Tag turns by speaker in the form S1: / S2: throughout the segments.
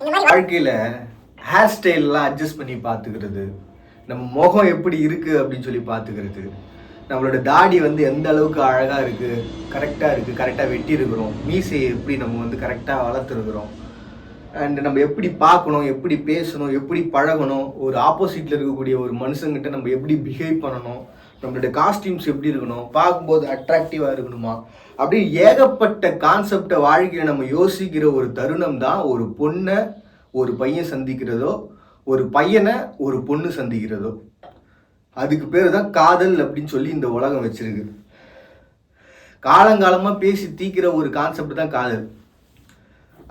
S1: வாழ்க்கையில hair ஸ்டைல்லாம் adjust பண்ணி பார்த்துக்கிறது, நம்ம முகம் எப்படி இருக்கு அப்படின்னு சொல்லி பார்த்துக்கிறது, நம்மளோட தாடி வந்து எந்த அளவுக்கு அழகா இருக்கு, கரெக்டா இருக்கு, கரெக்டா வெட்டி இருக்கிறோம், மீசையை எப்படி நம்ம வந்து கரெக்டா வளர்த்துருக்குறோம், அண்ட் நம்ம எப்படி பார்க்கணும், எப்படி பேசணும், எப்படி பழகணும், ஒரு ஆப்போசிட்ல இருக்கக்கூடிய ஒரு மனுஷங்கிட்ட நம்ம எப்படி பிஹேவ் பண்ணணும், நம்மளுடைய காஸ்டியூம்ஸ் எப்படி இருக்கணும், பார்க்கும்போது அட்ராக்டிவாக இருக்கணுமா, அப்படி ஏகப்பட்ட கான்செப்டை வாழ்க்கையில் நம்ம யோசிக்கிற ஒரு தருணம் தான் ஒரு பொண்ணை ஒரு பையன் சந்திக்கிறதோ, ஒரு பையனை ஒரு பொண்ணு சந்திக்கிறதோ. அதுக்கு பேர் தான் காதல் அப்படின்னு சொல்லி இந்த உலகம் வச்சிருக்கு. காலங்காலமாக பேசி தீக்கிற ஒரு கான்செப்ட் தான் காதல்.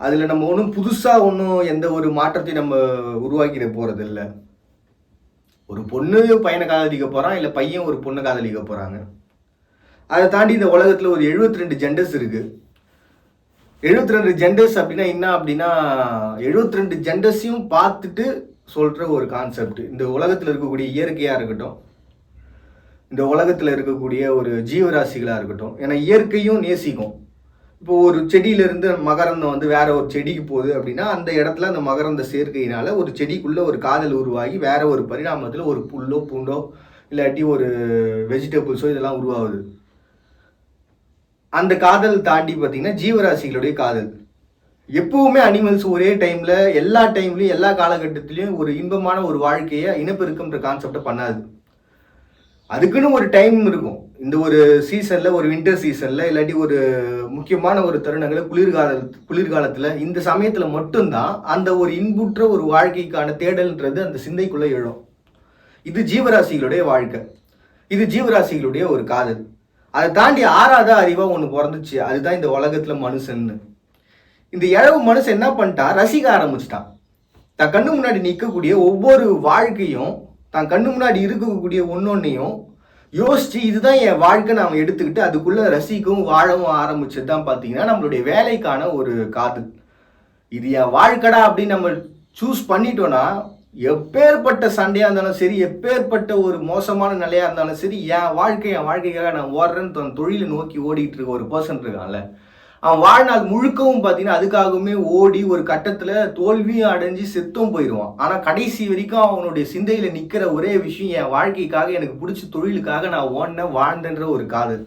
S1: அதில் நம்ம ஒன்றும் புதுசாக ஒன்றும் எந்த ஒரு மாற்றத்தையும் நம்ம உருவாக்கிட போகிறது இல்லை. ஒரு பொண்ணு பையனை காதலிக்க போகிறான், இல்லை பையன் ஒரு பொண்ணை காதலிக்க போகிறாங்க. அதை தாண்டி இந்த உலகத்தில் ஒரு 72 ஜெண்டர்ஸ் இருக்குது. 72 ஜெண்டர்ஸ் அப்படின்னா என்ன அப்படின்னா 72 ஜெண்டர்ஸையும் பார்த்துட்டு சொல்கிற ஒரு கான்செப்ட். இந்த உலகத்தில் இருக்கக்கூடிய இயற்கையாக இருக்கட்டும், இந்த உலகத்தில் இருக்கக்கூடிய ஒரு ஜீவராசிகளாக இருக்கட்டும், ஏன்னா இயற்கையும் நேசிக்கும். இப்போ ஒரு செடியிலேருந்து மகரந்தம் வந்து வேற ஒரு செடிக்கு போகுது அப்படின்னா அந்த இடத்துல அந்த மகரந்த சேர்க்கையினால ஒரு செடிக்குள்ளே ஒரு காதல் உருவாகி வேற ஒரு பரிணாமத்தில் ஒரு புல்லோ பூண்டோ இல்லாட்டி ஒரு வெஜிடபிள்ஸோ இதெல்லாம் உருவாகுது. அந்த காதல் தாண்டி பார்த்தீங்கன்னா ஜீவராசிகளுடைய காதல். எப்பவுமே அனிமல்ஸ் ஒரே டைமில் எல்லா டைம்லையும் எல்லா காலகட்டத்திலையும் ஒரு இன்பமான ஒரு வாழ்க்கையை இனப்பெருக்கம்ன்ற கான்செப்டை பண்ணாது. அதுக்குன்னு ஒரு டைம் இருக்கும். இந்த ஒரு சீசனில், ஒரு வின்டர் சீசனில் இல்லாட்டி ஒரு முக்கியமான ஒரு தருணங்களை குளிர்காலத்தில் இந்த சமயத்தில் மட்டும்தான் அந்த ஒரு இன்புற்ற ஒரு வாழ்க்கைக்கான தேடல்ன்றது அந்த சிந்தைக்குள்ளே எழும். இது ஜீவராசிகளுடைய வாழ்க்கை, இது ஜீவராசிகளுடைய ஒரு காதல். அதை தாண்டி ஆறாத அறிவாக ஒன்று பிறந்துச்சு, அதுதான் இந்த உலகத்தில் மனுஷன்னு. இந்த இழவு மனுஷன் என்ன பண்ணிட்டான், ரசிக்க ஆரம்பிச்சிட்டான். தன் கண்ணு முன்னாடி நிற்கக்கூடிய ஒவ்வொரு வாழ்க்கையும், தான் கண்ணு முன்னாடி இருக்கக்கூடிய ஒன்னொன்னையும் யோசிச்சு இதுதான் என் வாழ்க்கை நாம் எடுத்துக்கிட்டு அதுக்குள்ளே ரசிக்கவும் வாழவும் ஆரம்பிச்சது தான் பார்த்தீங்கன்னா நம்மளுடைய வேலைக்கான ஒரு காதல். இது என் வாழ்க்கடா அப்படின்னு நம்ம சூஸ் பண்ணிட்டோன்னா எப்பேற்பட்ட சண்டையாக இருந்தாலும் சரி, எப்பேற்பட்ட ஒரு மோசமான நிலையாக இருந்தாலும் சரி, என் வாழ்க்கைக்காக நான் ஓடுறேன்னு தன் தொழிலை நோக்கி ஓடிட்டு இருக்க ஒரு பர்சன் இருக்கான்ல, அவன் வாழ்நாள் முழுக்கவும் பார்த்தீங்கன்னா அதுக்காகவுமே ஓடி ஒரு கட்டத்தில் தோல்வியும் அடைஞ்சு செத்தும் போயிடுவான். ஆனால் கடைசி வரைக்கும் அவனுடைய சிந்தையில் நிற்கிற ஒரே விஷயம் என் வாழ்க்கைக்காக, எனக்கு பிடிச்ச தொழிலுக்காக நான் ஓடினேன் வாழ்ந்தன்ற ஒரு காதல்.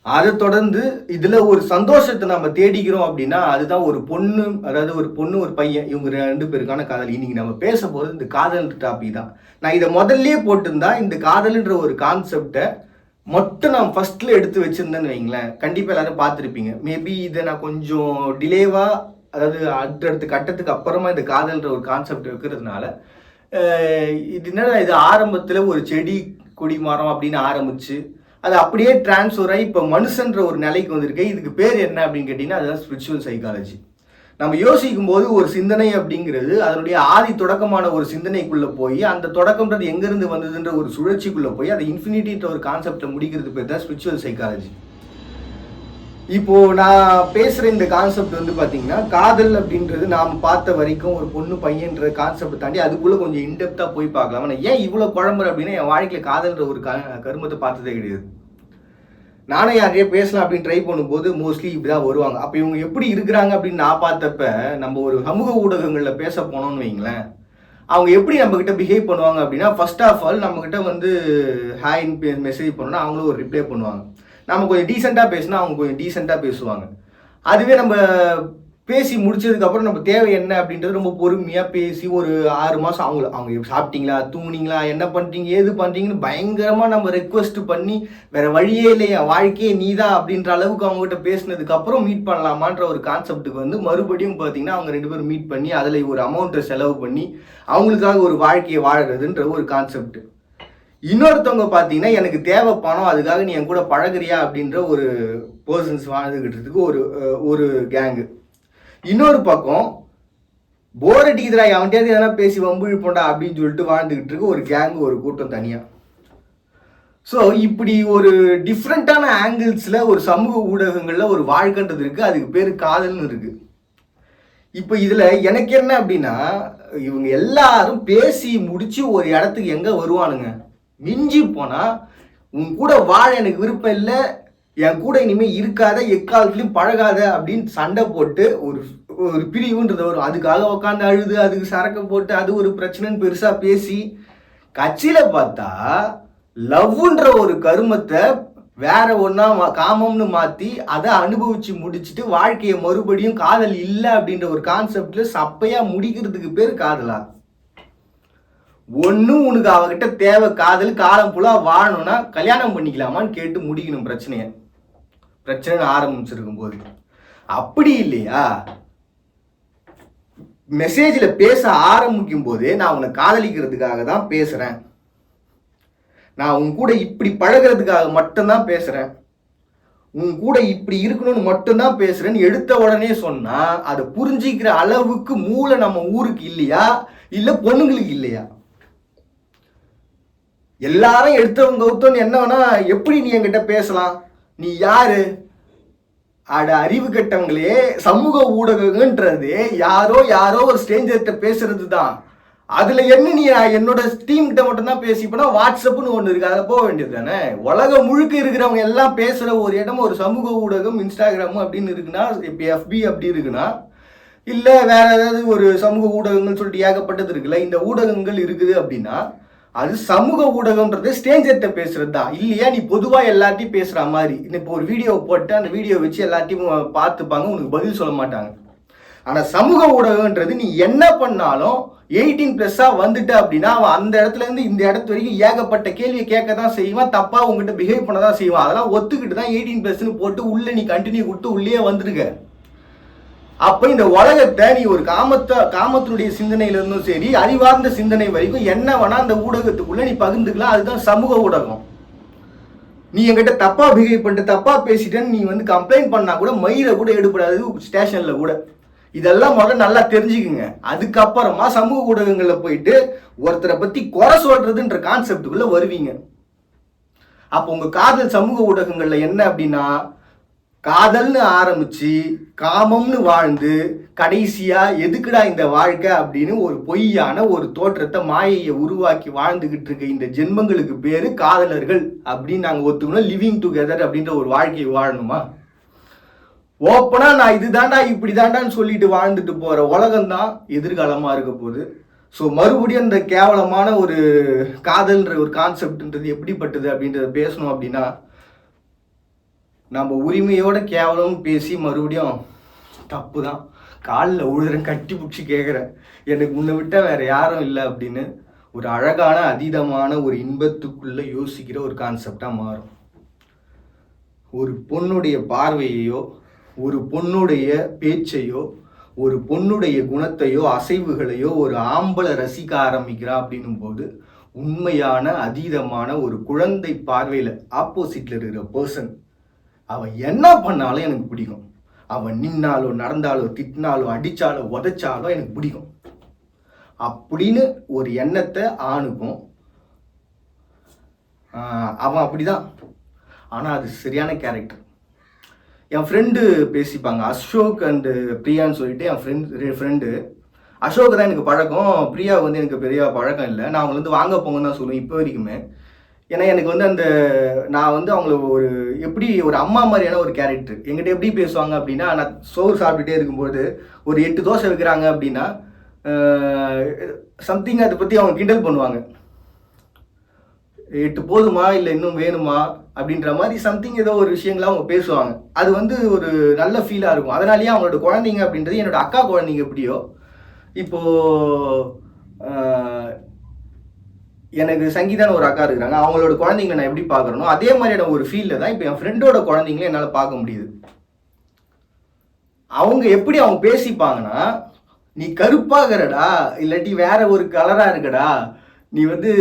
S1: அதை தொடர்ந்து இதில் ஒரு சந்தோஷத்தை நம்ம தேடிக்கிறோம் அப்படின்னா அதுதான் ஒரு பொண்ணு, அதாவது ஒரு பொண்ணு ஒரு பையன், இவங்க 2 பேருக்கான காதல். இன்னைக்கு நம்ம பேச போகிறது இந்த காதல் டாபிக் தான். நான் இதை முதல்ல போட்டிருந்தா இந்த காதல்ன்ற ஒரு கான்செப்டை மட்டும் நான் ஃபர்ஸ்ட்ல எடுத்து வச்சிருந்தேன்னு வைங்களேன், கண்டிப்பாக எல்லாரும் பார்த்துருப்பீங்க. மேபி இதை நான் கொஞ்சம் டிலேவாக, அதாவது அடுத்தடுத்த கட்டத்துக்கு அப்புறமா இந்த காதல்ன்ற ஒரு கான்செப்ட் வைக்கிறதுனால இது என்ன, இது ஆரம்பத்தில் ஒரு செடி கொடி மரம் அப்படின்னு ஆரம்பிச்சு அது அப்படியே டிரான்ஸ்ஃபர் ஆகி இப்போ மனுஷன்ற ஒரு நிலைக்கு வந்திருக்கு. இதுக்கு பேர் என்ன அப்படின்னு கேட்டிங்கன்னா அதுதான் ஸ்பிரிச்சுவல் சைக்காலஜி. நம்ம யோசிக்கும் போது ஒரு சிந்தனை அப்படிங்கிறது அதனுடைய ஆதி தொடக்கமான ஒரு சிந்தனைக்குள்ளே போய் அந்த தொடக்கம்ன்றது எங்கேருந்து வந்ததுன்ற ஒரு சுழற்சிக்குள்ளே போய் அதை இன்ஃபினிட்டின்ற ஒரு கான்செப்டை முடிக்கிறது பேர் தான் ஸ்பிரிச்சுவல் சைக்காலஜி. இப்போது நான் பேசுகிற இந்த கான்செப்ட் வந்து பார்த்தீங்கன்னா காதல் அப்படின்றது நாம் பார்த்த வரைக்கும் ஒரு பொண்ணு பையன்ற கான்செப்ட் தாண்டி அதுக்குள்ளே கொஞ்சம் இன்டெப்த்தாக போய் பார்க்கலாம். ஆனால் ஏன் இவ்வளோ குழம்புற அப்படின்னா என் வாழ்க்கையில் காதல்ன்ற ஒரு கருமத்தை பார்த்ததே கிடையாது. நானே யாரையே பேசலாம் அப்படின்னு ட்ரை பண்ணும்போது மோஸ்ட்லி இப்படி தான் வருவாங்க. அப்போ இவங்க எப்படி இருக்கிறாங்க அப்படின்னு நான் பார்த்தப்ப நம்ம ஒரு சமூக ஊடகங்களில் பேச போனோம்னு வைங்களேன், அவங்க எப்படி நம்மக்கிட்ட பிஹேவ் பண்ணுவாங்க அப்படின்னா ஃபர்ஸ்ட் ஆஃப் ஆல் நம்மக்கிட்ட வந்து ஹாய்ன்னு மெசேஜ் பண்ணோன்னா அவங்களும் ஒரு ரிப்ளை பண்ணுவாங்க. நம்ம கொஞ்சம் டீசெண்டாக பேசினா அவங்க கொஞ்சம் டீசெண்டாக பேசுவாங்க. அதுவே நம்ம பேசி முடிச்சதுக்கப்புறம் நம்ம தேவை என்ன அப்படின்றது ரொம்ப பொறுமையாக பேசி ஒரு 6 மாதம் அவங்க சாப்பிட்டீங்களா, தூங்குனீங்களா, என்ன பண்ணுறீங்க, ஏது பண்ணுறீங்கன்னு பயங்கரமாக நம்ம ரெக்வஸ்ட் பண்ணி வேறு வழியே இல்லையா, வாழ்க்கையே நீதான் அப்படின்ற அளவுக்கு அவங்ககிட்ட பேசினதுக்கப்புறம் மீட் பண்ணலாமான்ற ஒரு கான்செப்ட்டுக்கு வந்து மறுபடியும் பார்த்தீங்கன்னா அவங்க 2 பேரும் மீட் பண்ணி அதில் ஒரு அமௌண்ட்டை செலவு பண்ணி அவங்களுக்காக ஒரு வாழ்க்கையை வாழறதுன்ற ஒரு கான்செப்ட். இன்னொருத்தவங்க பார்த்தீங்கன்னா எனக்கு தேவை பணம், அதுக்காக நீ என் கூட பழகுறியா அப்படின்ற ஒரு பர்சன்ஸ் வாழ்ந்துக்கிட்டு ஒரு கேங்கு. இன்னொரு பக்கம் போர் அடிக்குதுரா அவன்கிட்ட எதனா பேசி வம்புழுப்போண்டா அப்படின்னு சொல்லிட்டு வாழ்ந்துக்கிட்டு இருக்கு ஒரு கேங்கு, ஒரு கூட்டம் தனியாக. ஸோ இப்படி ஒரு டிஃப்ரெண்ட்டான ஆங்கிள்ஸில் ஒரு சமூக ஊடகங்களில் ஒரு வாழ்க்கைன்றது இருக்குது, அதுக்கு பேர் காதல்னு இருக்குது. இப்போ இதில் எனக்கு என்ன அப்படின்னா இவங்க எல்லாரும் பேசி முடித்து ஒரு இடத்துக்கு எங்கே வருவானுங்க, மிஞ்சி போனால் உன் கூட வாழ எனக்கு விருப்பம் இல்லை, என் கூட இனிமேல் இருக்காத, எக்காலத்துலையும் பழகாத அப்படின்னு சண்டை போட்டு ஒரு பிரிவுன்றது வரும். அதுக்காக உட்காந்து அழுது அதுக்கு சரக்கு போட்டு அது ஒரு பிரச்சனைன்னு பெருசா பேசி கட்சியில பார்த்தா லவ்ன்ற ஒரு கருமத்தை வேற ஒன்னா காமம்னு மாத்தி அதை அனுபவிச்சு முடிச்சுட்டு வாழ்க்கையை மறுபடியும் காதல் இல்லை அப்படின்ற ஒரு கான்செப்ட்ல சப்பையா முடிக்கிறதுக்கு பேர் காதலா? ஒன்னும் உனக்கு அவகிட்ட தேவை காதல், காலம் புலா வாழணும்னா கல்யாணம் பண்ணிக்கலாமான்னு கேட்டு முடிக்கணும் பிரச்சனை ஆரம்பிச்சிருக்கும் போது. அப்படி இல்லையா, மெசேஜ்ல பேச ஆரம்பிக்கும் போதே நான் உன்னை காதலிக்கிறதுக்காக தான் பேசுறேன், நான் உன் கூட இப்படி பழகிறதுக்காக மட்டும்தான் பேசுறேன், உன் கூட இப்படி இருக்கணும்னு மட்டும்தான் பேசுறேன்னு எடுத்த உடனே சொன்னா அதை புரிஞ்சிக்கிற அளவுக்கு மூளை நம்ம ஊருக்கு இல்லையா, இல்ல பொண்ணுங்களுக்கு இல்லையா? எல்லாரும் எடுத்தவங்க கௌத்தம் என்ன வேணா எப்படி நீ என்கிட்ட பேசலாம், நீ யாரு? அட அறிவு கட்டவங்களே, சமூக ஊடகங்கன்றது யாரோ ஒரு ஸ்ட்ரேஞ்சர்கிட்ட பேசுறது தான். அதுல என்ன நீ என்னோட டீம் கிட்ட மட்டும் தான் பேசிப்பனா வாட்ஸ்அப்னு ஒண்ணு இருக்கு, அதில் போக வேண்டியது தானே. உலகம் முழுக்க இருக்கிறவங்க எல்லாம் பேசுற ஒரு இடம் ஒரு சமூக ஊடகம் இன்ஸ்டாகிராம் அப்படின்னு இருக்குன்னா, இப்போ எஃபி அப்படி இருக்குன்னா, இல்ல வேற ஏதாவது ஒரு சமூக ஊடகங்கள் சொல்லிட்டு ஏகப்பட்டது இருக்குல்ல, இந்த ஊடகங்கள் இருக்குது அப்படின்னா அது சமூக ஊடகம்ன்றது ஸ்டேஞ்சர்கிட்ட பேசுறது தான். இல்லையா நீ பொதுவாக எல்லாத்தையும் பேசுற மாதிரி இப்போ ஒரு வீடியோ போட்டு அந்த வீடியோ வச்சு எல்லாத்தையும் பார்த்துப்பாங்க, உனக்கு பதில் சொல்ல மாட்டாங்க. ஆனால் சமூக ஊடகம்ன்றது நீ என்ன பண்ணாலும் 18+ வந்துட்ட அப்படின்னா அவன் அந்த இடத்துல இருந்து இந்த இடத்து வரைக்கும் ஏகப்பட்ட கேள்வியை கேட்க தான் செய்வான், தப்பா உங்ககிட்ட பிஹேவ் பண்ண தான் செய்வான். அதெல்லாம் ஒத்துக்கிட்டு தான் 18+ போட்டு உள்ள நீ கண்டினியூ கொடுத்து உள்ளே வந்துருக்க. அப்ப இந்த உலகத்தை நீ ஒரு காமத்தினுடைய சிந்தனையில இருந்தும் சரி, அறிவார்ந்த சிந்தனை வரைக்கும் என்ன வேணா அந்த ஊடகத்துக்குள்ள நீ பகிர்ந்துக்கலாம். அதுதான் சமூக ஊடகம். நீ என்கிட்ட தப்பா பிஹேவ் பண்ணிட்டு தப்பா பேசிட்டேன்னு நீ வந்து கம்ப்ளைண்ட் பண்ணா கூட மயில கூட எடுபடாது ஸ்டேஷன்ல கூட. இதெல்லாம் முதல்ல நல்லா தெரிஞ்சுக்குங்க. அதுக்கப்புறமா சமூக ஊடகங்கள்ல போயிட்டு ஒருத்தரை பத்தி குறை சொல்றதுன்ற கான்செப்டுக்குள்ள வருவீங்க. அப்போ உங்க காதல் சமூக ஊடகங்கள்ல என்ன அப்படின்னா, காதல்னு ஆரம்பிச்சு காமம்னு வாழ்ந்து கடைசியா எதுக்குடா இந்த வாழ்க்கை அப்படின்னு ஒரு பொய்யான ஒரு தோற்றத்தை மாயையை உருவாக்கி வாழ்ந்துகிட்டு இருக்க இந்த ஜென்மங்களுக்கு பேரு காதலர்கள் அப்படின்னு நாங்க ஒத்துக்கணும். லிவிங் டுகெதர் அப்படின்ற ஒரு வாழ்க்கையை வாழணுமா? ஓப்பனா நான் இதுதாண்டா இப்படி தாண்டான்னு சொல்லிட்டு வாழ்ந்துட்டு போற உலகம் தான் எதிர்காலமா இருக்க போகுது. ஸோ மறுபடியும் இந்த கேவலமான ஒரு காதல்ன்ற ஒரு கான்செப்ட்ன்றது எப்படிப்பட்டது அப்படின்றத பேசணும் அப்படின்னா, நம்ம உரிமையோட கேவலம் பேசி மறுபடியும் தப்பு தான் காலில் உழுதுறேன், கட்டி பிடிச்சி கேட்குறேன், எனக்கு உன்னை விட்ட வேற யாரும் இல்லை அப்படின்னு ஒரு அழகான அதீதமான ஒரு இன்பத்துக்குள்ள யோசிக்கிற ஒரு கான்செப்டாக மாறும். ஒரு பொண்ணுடைய பார்வையையோ ஒரு பொண்ணுடைய பேச்சையோ ஒரு பொண்ணுடைய குணத்தையோ அசைவுகளையோ ஒரு ஆம்பளை ரசிக்க ஆரம்பிக்கிறா அப்படின்னும் போது உண்மையான அதீதமான ஒரு குழந்தை பார்வையில் ஆப்போசிட்ல இருக்கிற பர்சன் அவன் என்ன பண்ணாலும் எனக்கு பிடிக்கும், அவன் நின்னாலோ நடந்தாலோ திட்டினாலோ அடித்தாலோ உதைச்சாலோ எனக்கு பிடிக்கும் அப்படின்னு ஒரு எண்ணத்தை ஆணுக்கும். அவன் அப்படிதான். ஆனால் அது சரியான கேரக்டர். என் ஃப்ரெண்டு பேசிப்பாங்க, அசோக் அண்டு பிரியான்னு சொல்லிட்டு. என் ஃப்ரெண்டு அசோக் தான் எனக்கு பழக்கம், பிரியா வந்து எனக்கு பெரிய பழக்கம் இல்லை. நான் அவங்களை வந்து வாங்க போங்கன்னு தான் சொல்லுவேன் இப்போ வரைக்குமே. ஏன்னா எனக்கு வந்து அந்த நான் வந்து அவங்கள ஒரு எப்படி ஒரு அம்மா மாதிரியான ஒரு கேரக்டர். எங்கிட்ட எப்படி பேசுவாங்க அப்படின்னா, நான் சோறு சாப்பிட்டுட்டே இருக்கும்போது ஒரு 8 தோசை வைக்கிறாங்க அப்படின்னா சம்திங் அதை பற்றி அவங்க கிண்டல் பண்ணுவாங்க. 8 போதுமா இல்லை இன்னும் வேணுமா அப்படின்ற மாதிரி சம்திங் ஏதோ ஒரு விஷயங்களா அவங்க பேசுவாங்க. அது வந்து ஒரு நல்ல ஃபீலாக இருக்கும். அதனாலேயே அவங்களோட குழந்தைங்க அப்படின்றது என்னோட அக்கா குழந்தைங்க எப்படியோ, இப்போது எனக்கு சங்கீதான்னு ஒரு அக்கா இருக்கிறாங்க, அவங்களோட குழந்தைங்களை நான் எப்படி பார்க்குறனோ அதே மாதிரியான ஒரு ஃபீல்டில் தான் இப்போ என் ஃப்ரெண்டோட குழந்தைங்களே என்னால் பார்க்க முடியுது. அவங்க எப்படி அவங்க பேசிப்பாங்கன்னா, நீ கருப்பாகிறடா இல்லாட்டி வேற ஒரு கலராக இருக்கடா, நீ வந்து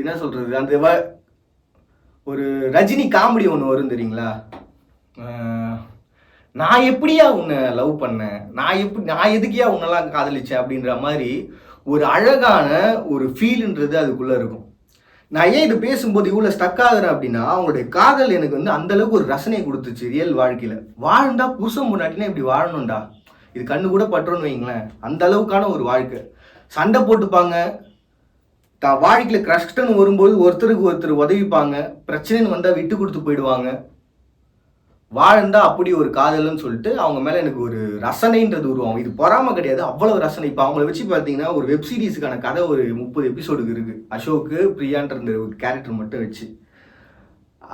S1: என்ன சொல்கிறது, அந்த ஒரு ரஜினி காமெடி ஒன்று வரும் தெரியுங்களா, நான் எப்படியா உன்னை லவ் பண்ணேன், நான் எதுக்கியா உன்னெல்லாம் காதலிச்சேன் அப்படின்ற மாதிரி ஒரு அழகான ஒரு ஃபீலுன்றது அதுக்குள்ளே இருக்கும். நான் ஏன் இது பேசும்போது இவ்வளோ ஸ்டக் ஆகுறேன் அப்படின்னா, அவங்களுடைய காதல் எனக்கு வந்து அந்தளவுக்கு ஒரு ரசனையை கொடுத்துச்சு. ரியல் வாழ்க்கையில் வாழ்ந்தா புருஷன் முன்னாடினா இப்படி வாழணும்டா, இது கண்ணு கூட பட்டுறோன்னு வைங்களேன். அந்த அளவுக்கான ஒரு வாழ்க்கை. சண்டை போட்டுப்பாங்க, வாழ்க்கையில் கஷ்டம்னு வரும்போது ஒருத்தருக்கு ஒருத்தர் உதவிப்பாங்க, பிரச்சனைன்னு வந்தால் விட்டு கொடுத்து போயிடுவாங்க. வாழ்ந்தா அப்படி ஒரு காதல்னு சொல்லிட்டு அவங்க மேலே எனக்கு ஒரு ரசனைன்றது உருவாகும். இது பொறாம கிடையாது, அவ்வளவு ரசனை. இப்போ அவங்கள வச்சு பார்த்தீங்கன்னா ஒரு வெப் சீரிஸுக்கான கதை ஒரு 30 எபிசோடுக்கு இருக்குது. அசோக்கு பிரியான்ற ஒரு கேரக்டர் மட்டும் வச்சு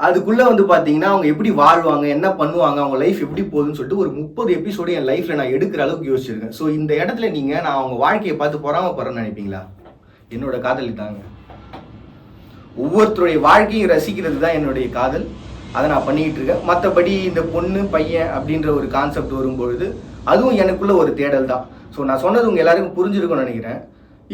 S1: அதுக்குள்ளே வந்து பார்த்தீங்கன்னா அவங்க எப்படி வாழ்வாங்க, என்ன பண்ணுவாங்க, அவங்க லைஃப் எப்படி போகுதுன்னு சொல்லிட்டு ஒரு 30 எபிசோடு என் லைஃப்பில் நான் எடுக்கிற அளவுக்கு யோசிச்சிருக்கேன். ஸோ இந்த இடத்துல நீங்கள் நான் அவங்க வாழ்க்கையை பார்த்து பொறாமப்படுறேன்னு நினைப்பீங்களா? என்னோட காதல் தாங்க. ஒவ்வொருத்தருடைய வாழ்க்கையும் ரசிக்கிறது தான் என்னுடைய காதல். அதை நான் பண்ணிக்கிட்டு இருக்கேன். மற்றபடி இந்த பொண்ணு பையன் அப்படின்ற ஒரு கான்செப்ட் வரும்பொழுது அதுவும் எனக்குள்ள ஒரு தேடல் தான். ஸோ நான் சொன்னது உங்கள் எல்லாருக்கும் புரிஞ்சிருக்கும்னு நினைக்கிறேன்.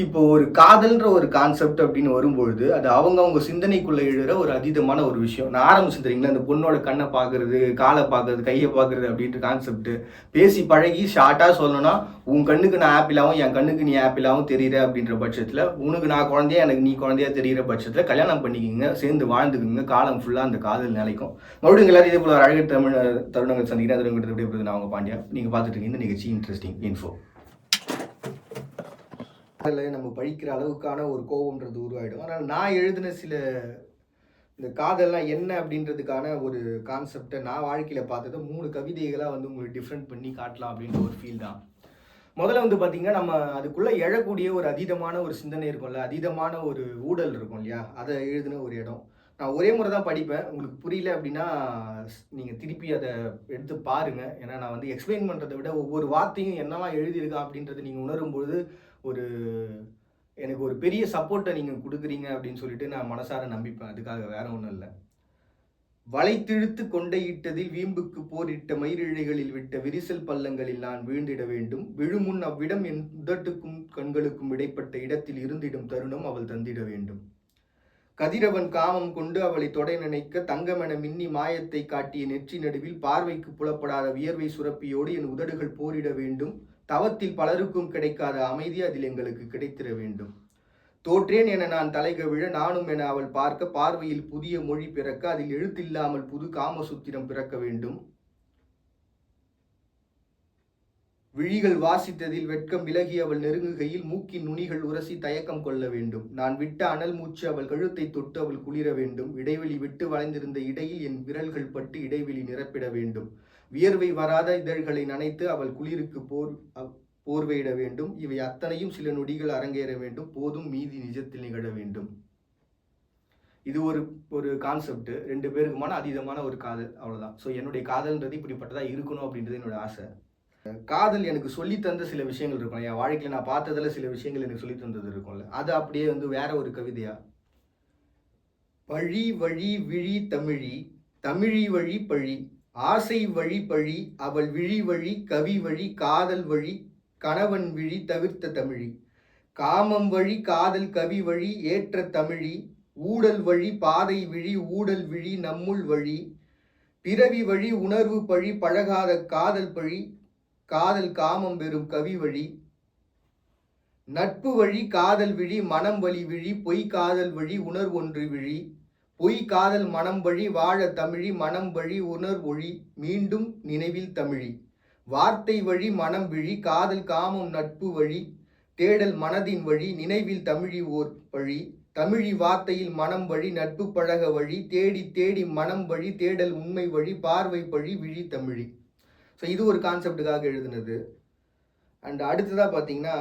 S1: இப்போ ஒரு காதல்ன்ற ஒரு கான்செப்ட் அப்படின்னு வரும்பொழுது அது அவங்க சிந்தனைக்குள்ள எழுதுற ஒரு அதீதமான ஒரு விஷயம். நான் ஆரம்பிச்சு தெரியுங்களா, இந்த பொண்ணோட கண்ணை பார்க்கறது, காலை பார்க்கறது, கையை பார்க்கறது அப்படின்ற கான்செப்ட் பேசி பழகி ஷார்ட்டாக சொல்லணும்னா, உன் கண்ணுக்கு நான் ஆப்பிளாகவும் என் கண்ணுக்கு நீ ஆப்பிளாகவும் தெரியுற அப்படின்ற பட்சத்தில், உனக்கு நான் குழந்தையா எனக்கு நீ குழந்தையா தெரிகிற பட்சத்தில் கல்யாணம் பண்ணிக்கிங்க, சேர்ந்து வாழ்ந்துக்குங்க, காலம் ஃபுல்லாக அந்த காதல் நிலைக்கும். மறுபடியும் எல்லாரும் இதே போல அழகு தமிழ் தருணங்கள் சந்திக்கிறேன். அது உங்கள்கிட்ட எப்படி நான் அவங்க பாண்டியா. நீங்கள் பார்த்துட்டு இருக்கீங்க இந்த நிகழ்ச்சி இன்ட்ரெஸ்டிங் இன்ஃபோ. அதில் நம்ம படிக்கிற அளவுக்கான ஒரு கோபம்ன்றது உருவாயிடும். ஆனால் நான் எழுதின சில இந்த காதல்லாம் என்ன அப்படின்றதுக்கான ஒரு கான்செப்டை நான் வாழ்க்கையில் பார்த்தது 3 கவிதைகளாக வந்து உங்களுக்கு டிஃப்ரெண்ட் பண்ணி காட்டலாம் அப்படின்ற ஒரு ஃபீல் தான். முதல்ல வந்து பார்த்திங்கன்னா நம்ம அதுக்குள்ளே எழக்கூடிய ஒரு அதீதமான ஒரு சிந்தனை இருக்கும்ல, அதீதமான ஒரு ஊடல் இருக்கும் இல்லையா, அதை எழுதின ஒரு இடம். நான் ஒரே முறை தான் படிப்பேன். உங்களுக்கு புரியல அப்படின்னா நீங்கள் திருப்பி அதை எடுத்து பாருங்கள். ஏன்னா நான் வந்து எக்ஸ்பிளைன் பண்ணுறதை விட ஒவ்வொரு வார்த்தையும் என்னவா எழுதியிருக்கா அப்படின்றது நீங்கள் உணரும்போது ஒரு எனக்கு ஒரு பெரிய சப்போர்ட்டை நீங்கள் கொடுக்குறீங்க அப்படின்னு சொல்லிட்டு நான் மனசார நம்பிப்பேன். அதுக்காக வேற ஒன்றும் இல்லை. வளைத்திழுத்து கொண்டையிட்டதில் வீம்புக்கு போரிட்ட மயிரிழைகளில் விட்ட விரிசல் பள்ளங்களில் நான் வீழ்ந்திட வேண்டும். விழுமுன் அவ்விடம் என் உதட்டுக்கும் கண்களுக்கும் இடைப்பட்ட இடத்தில் இருந்திடும் தருணம் அவள் தந்திட வேண்டும். கதிரவன் காமம் கொண்டு அவளை தொடை நினைக்க தங்கமென மின்னி மாயத்தை காட்டிய நெற்றி நடுவில் பார்வைக்கு புலப்படாத வியர்வை சுரப்பியோடு என் உதடுகள் போரிட வேண்டும். தவத்தில் பலருக்கும் கிடைக்காத அமைதி அதில் எங்களுக்கு கிடைத்திட வேண்டும். தோற்றேன் என நான் தலைகவிழ நானும் என அவள் பார்க்க பார்வையில் புதிய மொழி பிறக்க அதில் எழுத்தில்லாமல் புது காமசூத்திரம் பிறக்க வேண்டும். விழிகள் வாசித்ததில் வெட்கம் விலகி அவள் நெருங்குகையில் மூக்கின் நுனிகள் உரசி தயக்கம் கொள்ள வேண்டும். நான் விட்ட அனல் மூச்சு அவள் கழுத்தை தொட்டு அவள் குளிர வேண்டும். இடைவெளி விட்டு வளைந்திருந்த இடையில் என் விரல்கள் பட்டு இடைவெளி நிரப்பிட வேண்டும். வியர்வை வராத இதழ்களை நனைத்து அவள் குளிருக்கு போர்வையிட வேண்டும். இவை அத்தனையும் சில நொடிகள் அரங்கேற வேண்டும். போதும் மீதி நிஜத்தில் நிகழ வேண்டும். இது ஒரு கான்செப்ட். 2 பேருக்குமான அதீதமான ஒரு காதல், அவ்வளோதான். ஸோ என்னுடைய காதல்ன்றது இப்படிப்பட்டதாக இருக்கணும் அப்படின்றது என்னோட ஆசை. காதல் எனக்கு சொல்லி தந்த சில விஷயங்கள் இருக்கும். என் வாழ்க்கையில் நான் பார்த்ததில் சில விஷயங்கள் எனக்கு சொல்லி தந்தது இருக்கும்ல, அது அப்படியே வந்து வேற ஒரு கவிதையா. பழி வழி விழி தமிழி, தமிழி வழி பழி, ஆசை வழி பழி, அவள் விழி வழி, கவி வழி, காதல் வழி, கணவன் விழி தவிர்த்த தமிழி, காமம் வழி காதல் கவி வழி ஏற்ற தமிழி, ஊடல் வழி பாதை விழி, ஊடல் விழி நம்முள் வழி, பிறவி வழி உணர்வு பழி, பழகாத காதல் பழி, காதல் காமம் பெறும் கவி வழி, நட்பு வழி காதல் விழி, மனம் வழி விழி, பொய் காதல் வழி, உணர்வொன்று விழி, பொய் காதல் மனம் வழி, வாழ தமிழி, மனம் வழி உணர்வொழி, மீண்டும் நினைவில் தமிழி, வார்த்தை வழி மனம் விழி, காதல் காமம் நட்பு வழி, தேடல் மனதின் வழி, நினைவில் தமிழி ஓர் வழி, தமிழி வார்த்தையில் மனம் வழி, நட்பு பழக வழி, தேடி தேடி மனம் வழி, தேடல் உண்மை வழி, பார்வை பழி, விழி தமிழி. ஸோ இது ஒரு கான்செப்டுக்காக எழுதுனது. அண்ட் அடுத்ததாக பார்த்தீங்கன்னா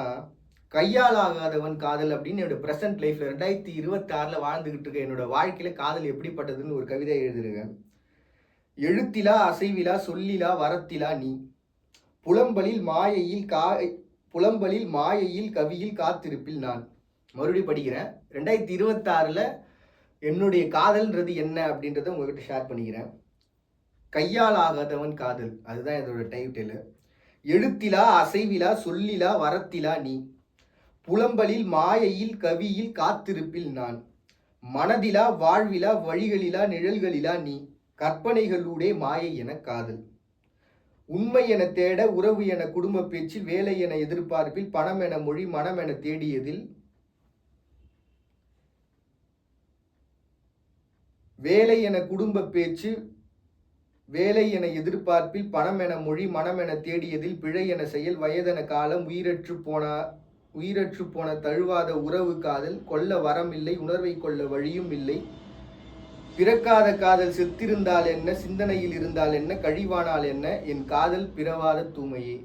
S1: கையால் ஆகாதவன் காதல் அப்படின்னு என்னோட ப்ரெசன்ட் லைஃப்பில் 2026 வாழ்ந்துக்கிட்டு இருக்க என்னோட வாழ்க்கையில் காதல் எப்படிப்பட்டதுன்னு ஒரு கவிதை எழுதிருக்கேன். எழுத்திலா அசைவிலா சொல்லிலா வரத்திலா நீ, புலம்பலில் மாயையில் கவியில் காத்திருப்பில் நான். மறுபடியும் படிக்கிறேன். 2026 என்னுடைய காதல்ன்றது என்ன அப்படின்றத உங்ககிட்ட ஷேர் பண்ணிக்கிறேன். கையால் ஆகாதவன் காதல், அதுதான் இதோட டைட்டில். எழுத்திலா அசைவிலா சொல்லிலா வரத்திலா நீ, புலம்பலில் மாயையில் கவியில் காத்திருப்பில் நான், மனதிலா வாழ்விலா வழிகளிலா நிழல்களிலா நீ, கற்பனைகளூடே மாயை என காதல், உண்மை என தேட உறவு என குடும்ப பேச்சில், வேலை என எதிர்பார்ப்பில், பணம் என மொழி மனம் என தேடியதில், வேலை என குடும்ப பேச்சு வேலை என எதிர்பார்ப்பில், பணம் என மொழி மனம் என தேடியதில், பிழை என செயல் வயதென காலம், உயிரற்று போன தழுவாத உறவு காதல், கொல்ல வரம் இல்லை உணர்வை கொள்ள வழியும் இல்லை, பிறக்காத காதல் செத்திருந்தால் என்ன, சிந்தனையில் இருந்தால் என்ன, கழிவானால் என்ன, என் காதல் பிறவாத தூய்மையே.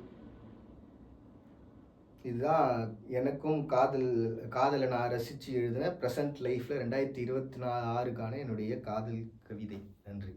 S1: இதுதான் எனக்கும் காதலை நான் ரசித்து எழுதின ப்ரெசன்ட் லைஃப்பில் 2024 என்னுடைய காதல் கவிதை. நன்றி.